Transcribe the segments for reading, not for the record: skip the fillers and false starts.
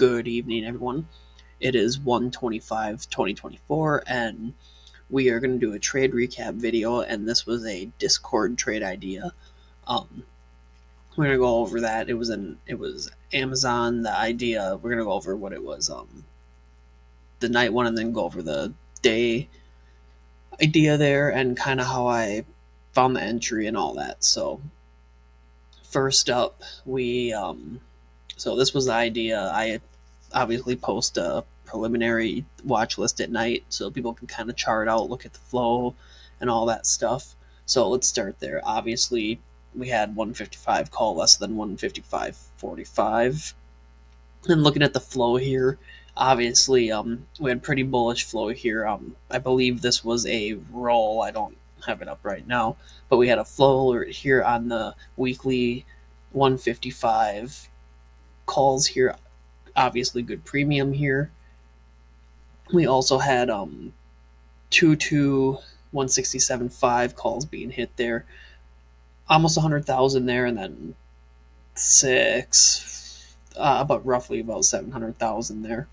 Good evening, everyone. It is 1/25/2024, and we are going to do a trade recap video, and this was a Discord trade idea. Um, we're going to go over that. It was Amazon, the idea. We're going to go over what it was, the night one, and then go over the day idea there, and kind of how I found the entry and all that. So, first up, so this was the idea. I obviously post a preliminary watch list at night so people can kind of chart out, look at the flow and all that stuff. So let's start there. Obviously, we had 155 call less than 155.45. And looking at the flow here, obviously, we had pretty bullish flow here. I believe this was a roll. I don't have it up right now, but we had a flow here on the weekly 155 calls here. Obviously, good premium here. We also had 167.5 calls being hit there, almost 100,000 there, and then roughly about 700,000 there.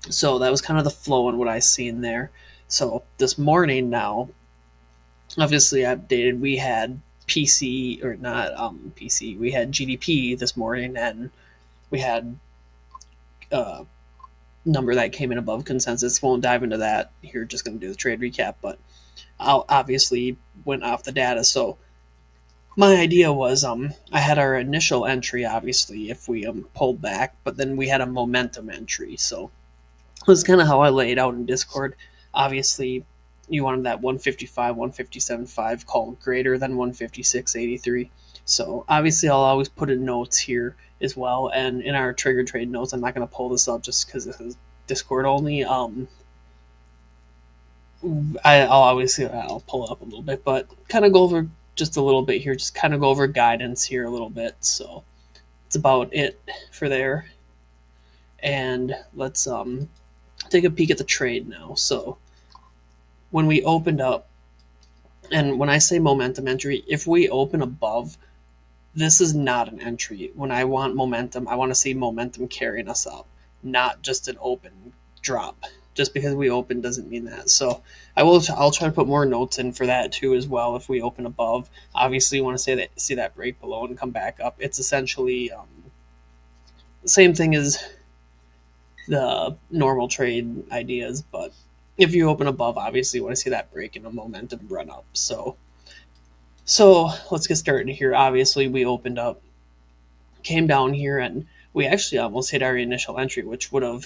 So that was kind of the flow and what I seen there. So this morning now, obviously updated, we had PC or not PC, we had GDP this morning, and we had number that came in above consensus. Won't dive into that here, just going to do the trade recap, but I'll obviously went off the data. So my idea was I had our initial entry, obviously, if we pulled back, but then we had a momentum entry. So it was kind of how I laid out in Discord. Obviously, you wanted that 155, 157.5 call greater than 156.83. So obviously, I'll always put in notes here as well, and in our trigger trade notes, I'm not going to pull this up just because this is Discord only. I'll pull it up a little bit, but kind of go over just a little bit here, just kind of go over guidance here a little bit. So that's about it for there. And let's take a peek at the trade now. So when we opened up, and when I say momentum entry, if we open above, this is not an entry. When I want momentum, I want to see momentum carrying us up, not just an open drop. Just because we open doesn't mean that. So I'll try to put more notes in for that too as well. If we open above, obviously you want to see that break below and come back up. It's essentially the same thing as the normal trade ideas, but if you open above, obviously you want to see that break and a momentum run up. So let's get started here. Obviously, we opened up, came down here, and we actually almost hit our initial entry, which would have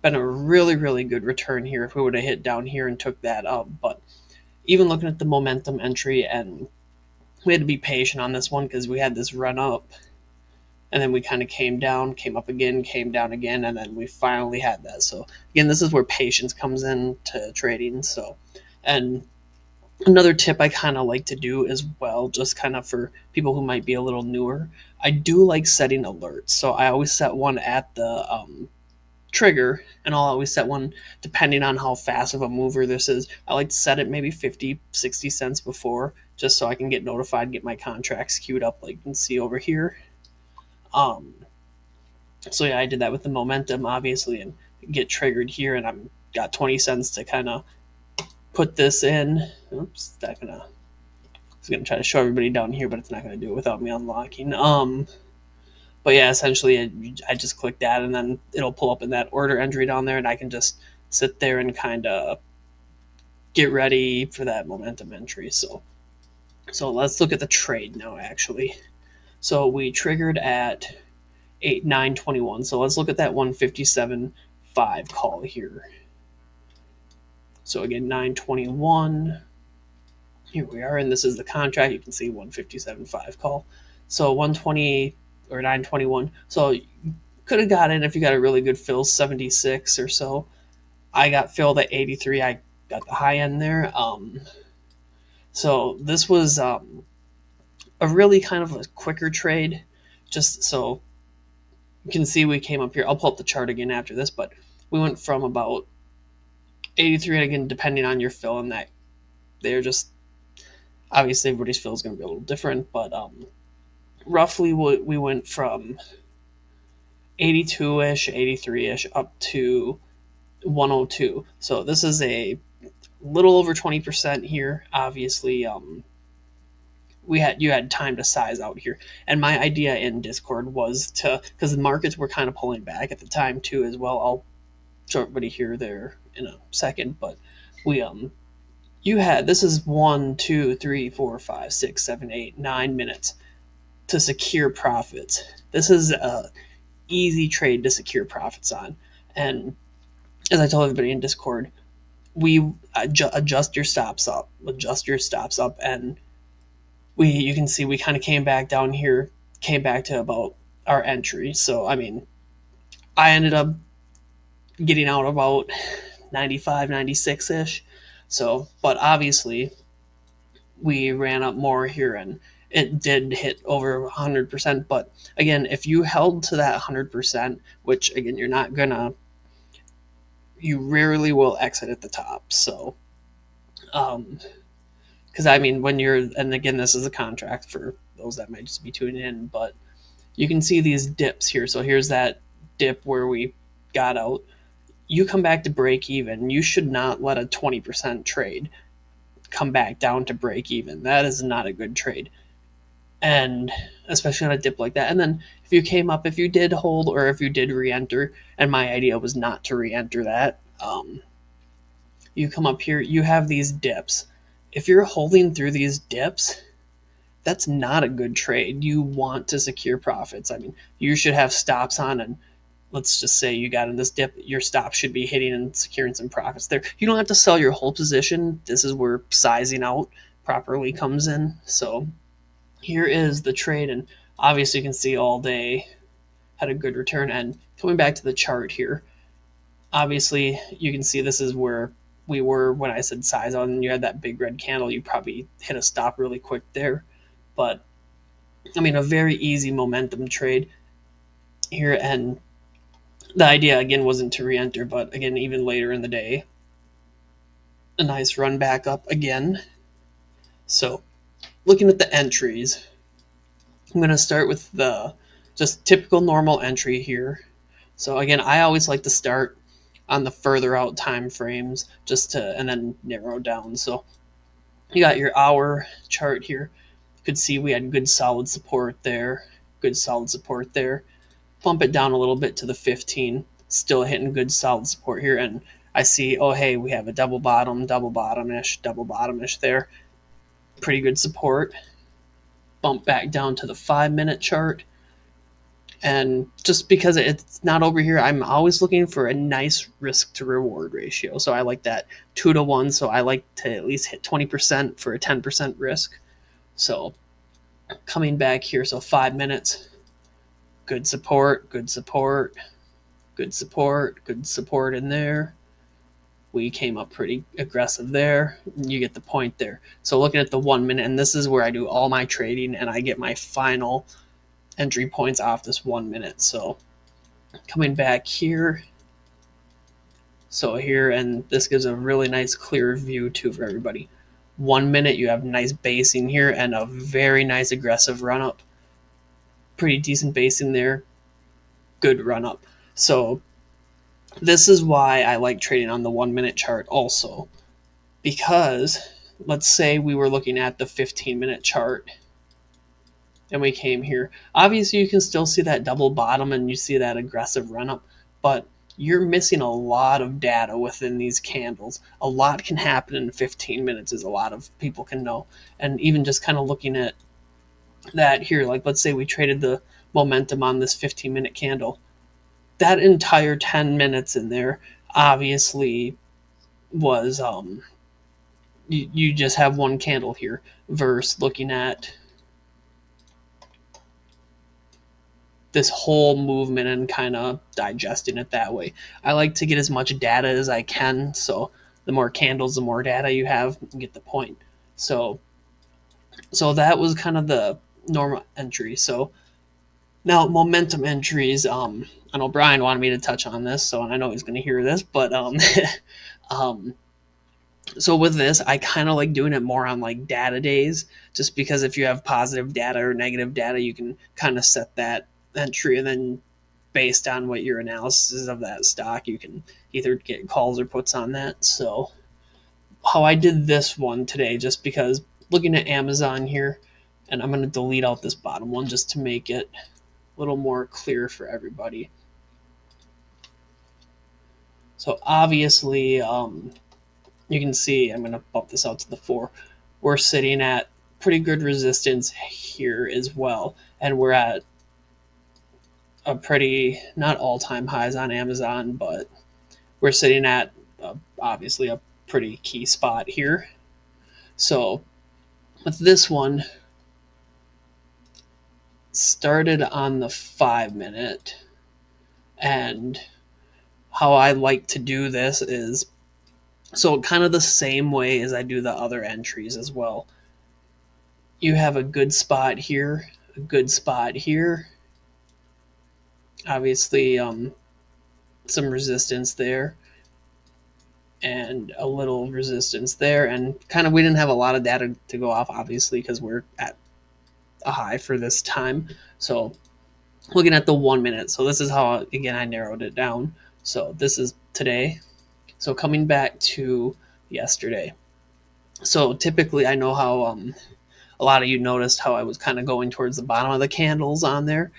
been a really, really good return here if we would have hit down here and took that up. But even looking at the momentum entry, and we had to be patient on this one because we had this run up, and then we kind of came down, came up again, came down again, and then we finally had that. So again, this is where patience comes in to trading. So, and another tip I kind of like to do as well, just kind of for people who might be a little newer, I do like setting alerts. So I always set one at the trigger, and I'll always set one depending on how fast of a mover this is. I like to set it maybe 50, 60 cents before, just so I can get notified, get my contracts queued up like you can see over here. So yeah, I did that with the momentum, obviously, and get triggered here, and I'm got 20 cents to kind of put this in. Oops, I was gonna try to show everybody down here, but it's not gonna do it without me unlocking. But yeah, essentially, I just click that, and then it'll pull up in that order entry down there, and I can just sit there and kind of get ready for that momentum entry. So let's look at the trade now, actually. So we triggered at 921. So let's look at that 157.5 call here. So again, 921. Here we are, and this is the contract. You can see 157.5 call. So 120 or 921. So you could have got in if you got a really good fill, 76 or so. I got filled at 83. I got the high end there. So this was a really kind of a quicker trade. Just so you can see, we came up here. I'll pull up the chart again after this, but we went from about 83, and again, depending on your fill, and that they're just obviously everybody's fill is going to be a little different, but roughly we went from 82-ish, 83-ish, up to 102. So this is a little over 20% here. Obviously, you had time to size out here, and my idea in Discord was to, because the markets were kind of pulling back at the time too as well. I'll show everybody here there in a second, but we you had, this is 1, 2, 3, 4, 5, 6, 7, 8, 9 minutes to secure profits. This is a easy trade to secure profits on. And as I told everybody in Discord, we adjust your stops up, and you can see we kind of came back down here, came back to about our entry. So I mean, I ended up getting out about 95, 96 ish. So, but obviously we ran up more here, and it did hit over 100%. But again, if you held to that 100%, which again, you rarely will exit at the top. So, because I mean, when you're, and again, this is a contract for those that might just be tuning in, but you can see these dips here. So here's that dip where we got out. You come back to break even. You should not let a 20% trade come back down to break even. That is not a good trade. And especially on a dip like that. And then if you came up, if you did hold or if you did re-enter, and my idea was not to re-enter that, you come up here, you have these dips. If you're holding through these dips, that's not a good trade. You want to secure profits. I mean, you should have stops on, and let's just say you got in this dip, your stop should be hitting and securing some profits there. You don't have to sell your whole position. This is where sizing out properly comes in. So here is the trade, and obviously you can see all day had a good return. And coming back to the chart here, obviously you can see this is where we were when I said size out, and you had that big red candle. You probably hit a stop really quick there. But I mean, a very easy momentum trade here. And the idea again wasn't to re-enter, but again, even later in the day, a nice run back up again. So looking at the entries, I'm going to start with the just typical normal entry here. So again, I always like to start on the further out time frames just to, and then narrow down. So you got your hour chart here. You could see we had good solid support there, good solid support there. Bump it down a little bit to the 15, still hitting good solid support here. And I see, oh, hey, we have a double bottom-ish there. Pretty good support. Bump back down to the 5-minute chart. And just because it's not over here, I'm always looking for a nice risk to reward ratio. So I like that 2-to-1. So I like to at least hit 20% for a 10% risk. So coming back here, so 5 minutes, good support, good support, good support, good support in there. We came up pretty aggressive there. You get the point there. So looking at the 1 minute, and this is where I do all my trading and I get my final entry points off this 1 minute. So coming back here, so here, and this gives a really nice clear view too for everybody. 1 minute, you have nice basing here and a very nice aggressive run up. Pretty decent basing there, good run up. So this is why I like trading on the 1 minute chart also, because let's say we were looking at the 15-minute chart and we came here. Obviously, you can still see that double bottom and you see that aggressive run up, but you're missing a lot of data within these candles. A lot can happen in 15 minutes, as a lot of people can know. And even just kind of looking at that here, like let's say we traded the momentum on this 15-minute candle. That entire 10 minutes in there obviously was you just have one candle here versus looking at this whole movement and kind of digesting it that way. I like to get as much data as I can, so the more candles, the more data you have, you get the point. So that was kind of the normal entry. So now momentum entries, I know Brian wanted me to touch on this, so I know he's going to hear this, but so with this, I kind of like doing it more on like data days, just because if you have positive data or negative data, you can kind of set that entry, and then based on what your analysis of that stock, you can either get calls or puts on that. So how I did this one today, just because looking at Amazon here, and I'm going to delete out this bottom one just to make it a little more clear for everybody. So obviously, you can see, I'm going to bump this out to the 4. We're sitting at pretty good resistance here as well. And we're at a pretty, not all-time highs on Amazon, but we're sitting at obviously a pretty key spot here. So with this one, started on the 5-minute, and how I like to do this is, so kind of the same way as I do the other entries as well. You have a good spot here, a good spot here, obviously some resistance there, and a little resistance there, and kind of we didn't have a lot of data to go off, obviously, because we're at a high for this time. So looking at the 1 minute, so this is how, again, I narrowed it down. So this is today. So coming back to yesterday. So typically, I know how a lot of you noticed how I was kind of going towards the bottom of the candles on there.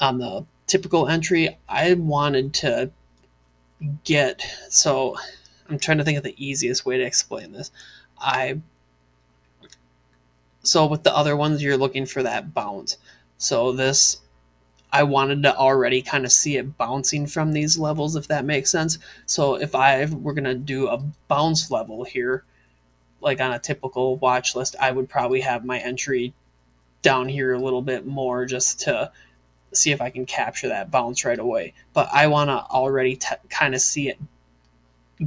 On the typical entry, I wanted to get, so I'm trying to think of the easiest way to explain this. So with the other ones, you're looking for that bounce. So this, I wanted to already kind of see it bouncing from these levels, if that makes sense. So if I were going to do a bounce level here, like on a typical watch list, I would probably have my entry down here a little bit more just to see if I can capture that bounce right away. But I want to already kind of see it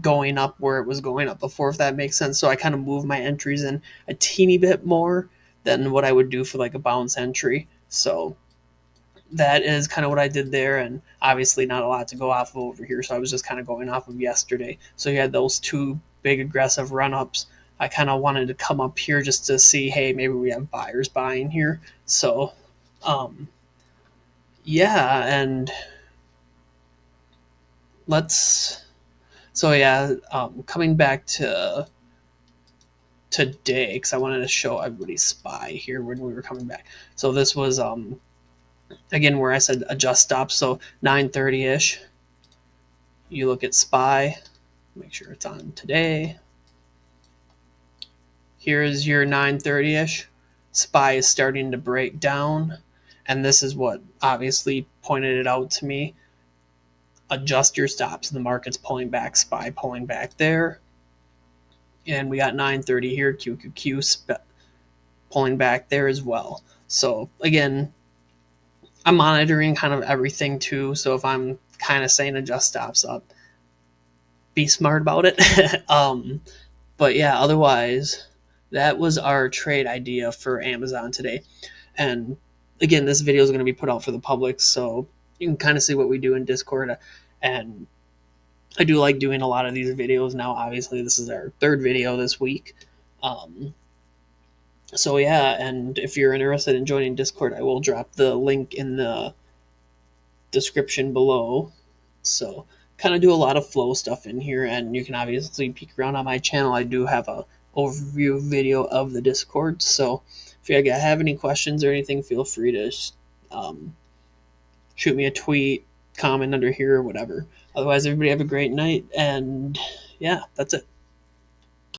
going up where it was going up before, if that makes sense. So I kind of move my entries in a teeny bit more than what I would do for like a bounce entry. So that is kind of what I did there, and obviously not a lot to go off of over here, so I was just kind of going off of yesterday. So you had those two big aggressive run-ups. I kind of wanted to come up here just to see, hey, maybe we have buyers buying here. So yeah, and coming back to today, because I wanted to show everybody SPY here when we were coming back. So this was again where I said adjust stops. So 9:30ish, you look at SPY, make sure it's on today. Here's your 9:30ish. SPY is starting to break down, and this is what obviously pointed it out to me. Adjust your stops. The market's pulling back, SPY pulling back there. And we got 9:30 here, QQQ pulling back there as well. So again, I'm monitoring kind of everything too. So if I'm kind of saying adjust stops up, be smart about it. But yeah, otherwise, that was our trade idea for Amazon today. And again, this video is going to be put out for the public, so you can kind of see what we do in Discord. And I do like doing a lot of these videos now. Obviously, this is our 3rd video this week. So yeah, and if you're interested in joining Discord, I will drop the link in the description below. So kind of do a lot of flow stuff in here, and you can obviously peek around on my channel. I do have a overview video of the Discord, so if you have any questions or anything, feel free to shoot me a tweet, comment under here, or whatever. Otherwise, everybody have a great night, and yeah, that's it.